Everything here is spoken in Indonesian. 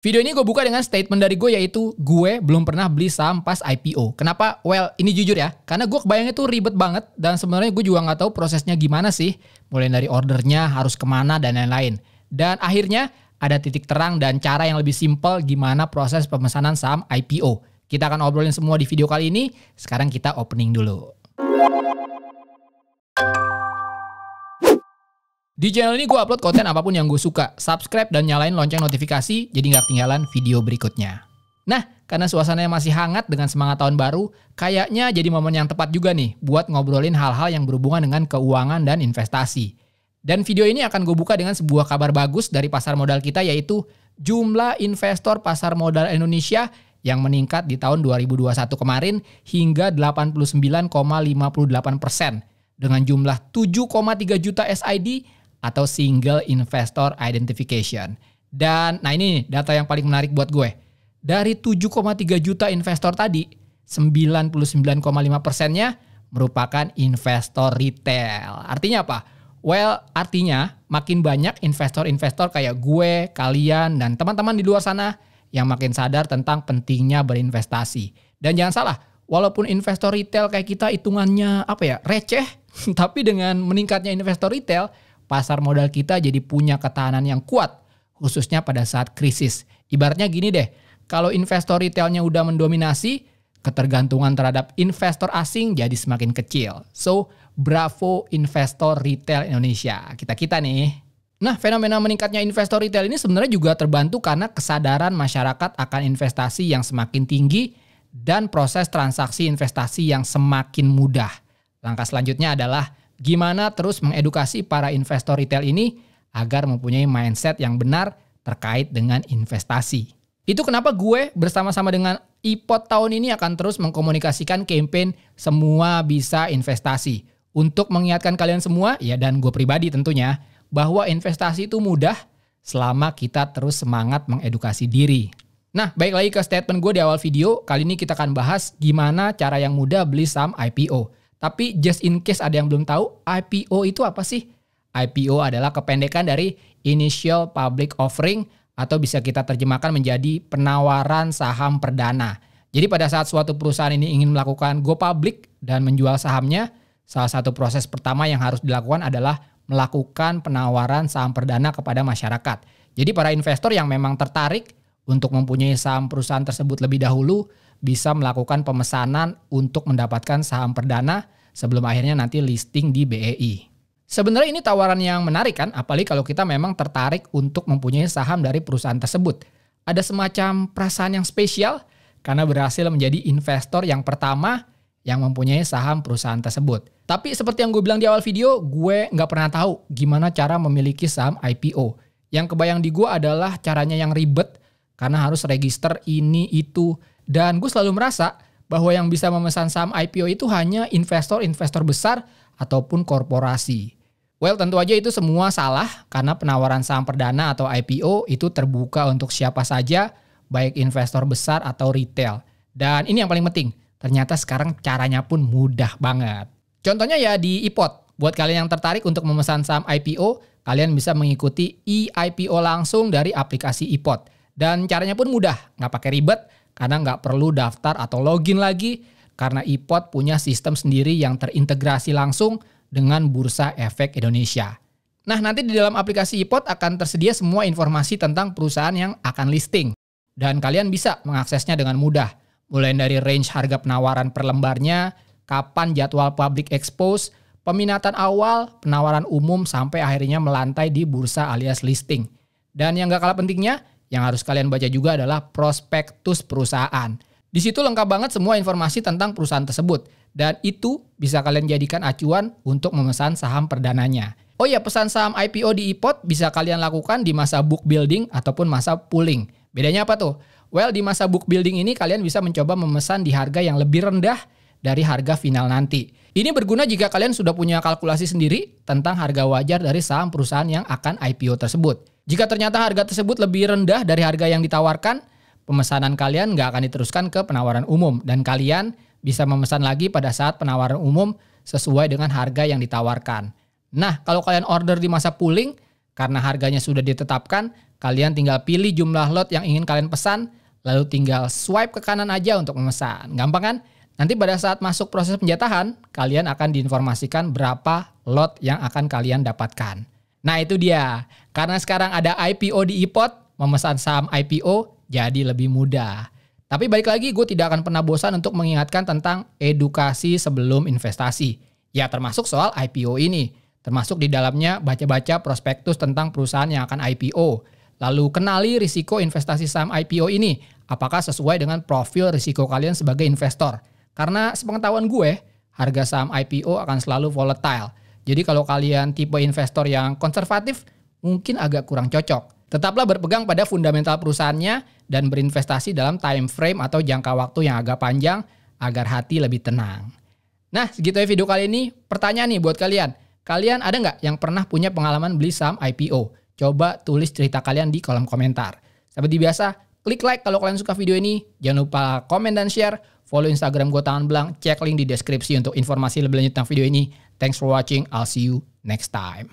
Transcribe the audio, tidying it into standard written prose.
Video ini gue buka dengan statement dari gue, yaitu gue belum pernah beli saham pas IPO. Kenapa? Well, ini jujur ya, karena gue kebayangnya tuh ribet banget dan sebenarnya gue juga nggak tahu prosesnya gimana sih. Mulai dari ordernya, harus kemana, dan lain-lain. Dan akhirnya ada titik terang dan cara yang lebih simpel gimana proses pemesanan saham IPO. Kita akan obrolin semua di video kali ini. Sekarang kita opening dulu. Di channel ini gue upload konten apapun yang gue suka. Subscribe dan nyalain lonceng notifikasi jadi nggak ketinggalan video berikutnya. Nah, karena suasananya masih hangat dengan semangat tahun baru, kayaknya jadi momen yang tepat juga nih buat ngobrolin hal-hal yang berhubungan dengan keuangan dan investasi. Dan video ini akan gue buka dengan sebuah kabar bagus dari pasar modal kita, yaitu jumlah investor pasar modal Indonesia yang meningkat di tahun 2021 kemarin hingga 89,58% dengan jumlah 7,3 juta SID atau Single Investor Identification. Dan nah ini nih data yang paling menarik buat gue. Dari 7,3 juta investor tadi, 99,5%-nya merupakan investor retail. Artinya apa? Well, artinya makin banyak investor-investor kayak gue, kalian, dan teman-teman di luar sana yang makin sadar tentang pentingnya berinvestasi. Dan jangan salah, walaupun investor retail kayak kita hitungannya receh, tapi dengan meningkatnya investor retail, pasar modal kita jadi punya ketahanan yang kuat, khususnya pada saat krisis. Ibaratnya gini deh, kalau investor retailnya udah mendominasi, ketergantungan terhadap investor asing jadi semakin kecil. So, bravo investor retail Indonesia, kita-kita nih. Nah, fenomena meningkatnya investor retail ini sebenarnya juga terbantu karena kesadaran masyarakat akan investasi yang semakin tinggi dan proses transaksi investasi yang semakin mudah. Langkah selanjutnya adalah gimana terus mengedukasi para investor retail ini agar mempunyai mindset yang benar terkait dengan investasi. Itu kenapa gue bersama-sama dengan iPod tahun ini akan terus mengkomunikasikan campaign Semua Bisa Investasi. Untuk mengingatkan kalian semua, ya dan gue pribadi tentunya, bahwa investasi itu mudah selama kita terus semangat mengedukasi diri. Nah, baik lagi ke statement gue di awal video, kali ini kita akan bahas gimana cara yang mudah beli saham IPO. Tapi just in case ada yang belum tahu, IPO itu apa sih? IPO adalah kependekan dari Initial Public Offering atau bisa kita terjemahkan menjadi penawaran saham perdana. Jadi pada saat suatu perusahaan ini ingin melakukan go public dan menjual sahamnya, salah satu proses pertama yang harus dilakukan adalah melakukan penawaran saham perdana kepada masyarakat. Jadi para investor yang memang tertarik untuk mempunyai saham perusahaan tersebut lebih dahulu bisa melakukan pemesanan untuk mendapatkan saham perdana sebelum akhirnya nanti listing di BEI. Sebenarnya ini tawaran yang menarik kan, apalagi kalau kita memang tertarik untuk mempunyai saham dari perusahaan tersebut. Ada semacam perasaan yang spesial karena berhasil menjadi investor yang pertama yang mempunyai saham perusahaan tersebut. Tapi seperti yang gue bilang di awal video, gue nggak pernah tahu gimana cara memiliki saham IPO. Yang kebayang di gue adalah caranya yang ribet karena harus register ini itu. Dan gue selalu merasa bahwa yang bisa memesan saham IPO itu hanya investor-investor besar ataupun korporasi. Well, tentu aja itu semua salah karena penawaran saham perdana atau IPO itu terbuka untuk siapa saja, baik investor besar atau retail. Dan ini yang paling penting, ternyata sekarang caranya pun mudah banget. Contohnya ya di iPod. Buat kalian yang tertarik untuk memesan saham IPO, kalian bisa mengikuti e-IPO langsung dari aplikasi iPod. Dan caranya pun mudah, nggak pakai ribet, karena nggak perlu daftar atau login lagi, karena iPod punya sistem sendiri yang terintegrasi langsung dengan Bursa Efek Indonesia. Nah, nanti di dalam aplikasi iPod akan tersedia semua informasi tentang perusahaan yang akan listing. Dan kalian bisa mengaksesnya dengan mudah, mulai dari range harga penawaran per lembarnya, kapan jadwal public expose, peminatan awal, penawaran umum, sampai akhirnya melantai di bursa alias listing. Dan yang nggak kalah pentingnya, yang harus kalian baca juga adalah prospektus perusahaan. Di situ lengkap banget semua informasi tentang perusahaan tersebut. Dan itu bisa kalian jadikan acuan untuk memesan saham perdananya. Oh ya, pesan saham IPO di iPod bisa kalian lakukan di masa book building ataupun masa pooling. Bedanya apa tuh? Well, di masa book building ini kalian bisa mencoba memesan di harga yang lebih rendah dari harga final nanti. Ini berguna jika kalian sudah punya kalkulasi sendiri tentang harga wajar dari saham perusahaan yang akan IPO tersebut. Jika ternyata harga tersebut lebih rendah dari harga yang ditawarkan, pemesanan kalian nggak akan diteruskan ke penawaran umum dan kalian bisa memesan lagi pada saat penawaran umum sesuai dengan harga yang ditawarkan. Nah, kalau kalian order di masa pooling, karena harganya sudah ditetapkan, kalian tinggal pilih jumlah lot yang ingin kalian pesan, lalu tinggal swipe ke kanan aja untuk memesan. Gampang kan? Nanti pada saat masuk proses penjatahan, kalian akan diinformasikan berapa lot yang akan kalian dapatkan. Nah itu dia, karena sekarang ada IPO di iPod, memesan saham IPO jadi lebih mudah. Tapi balik lagi, gue tidak akan pernah bosan untuk mengingatkan tentang edukasi sebelum investasi. Ya termasuk soal IPO ini. Termasuk di dalamnya baca-baca prospektus tentang perusahaan yang akan IPO. Lalu kenali risiko investasi saham IPO ini. Apakah sesuai dengan profil risiko kalian sebagai investor. Karena sepengetahuan gue, harga saham IPO akan selalu volatile. Jadi kalau kalian tipe investor yang konservatif, mungkin agak kurang cocok. Tetaplah berpegang pada fundamental perusahaannya dan berinvestasi dalam time frame atau jangka waktu yang agak panjang agar hati lebih tenang. Nah, segitu ya video kali ini. Pertanyaan nih buat kalian. Kalian ada nggak yang pernah punya pengalaman beli saham IPO? Coba tulis cerita kalian di kolom komentar. Seperti biasa, klik like kalau kalian suka video ini. Jangan lupa komen dan share. Follow Instagram gue Tangan Belang. Cek link di deskripsi untuk informasi lebih lanjut tentang video ini. Thanks for watching. I'll see you next time.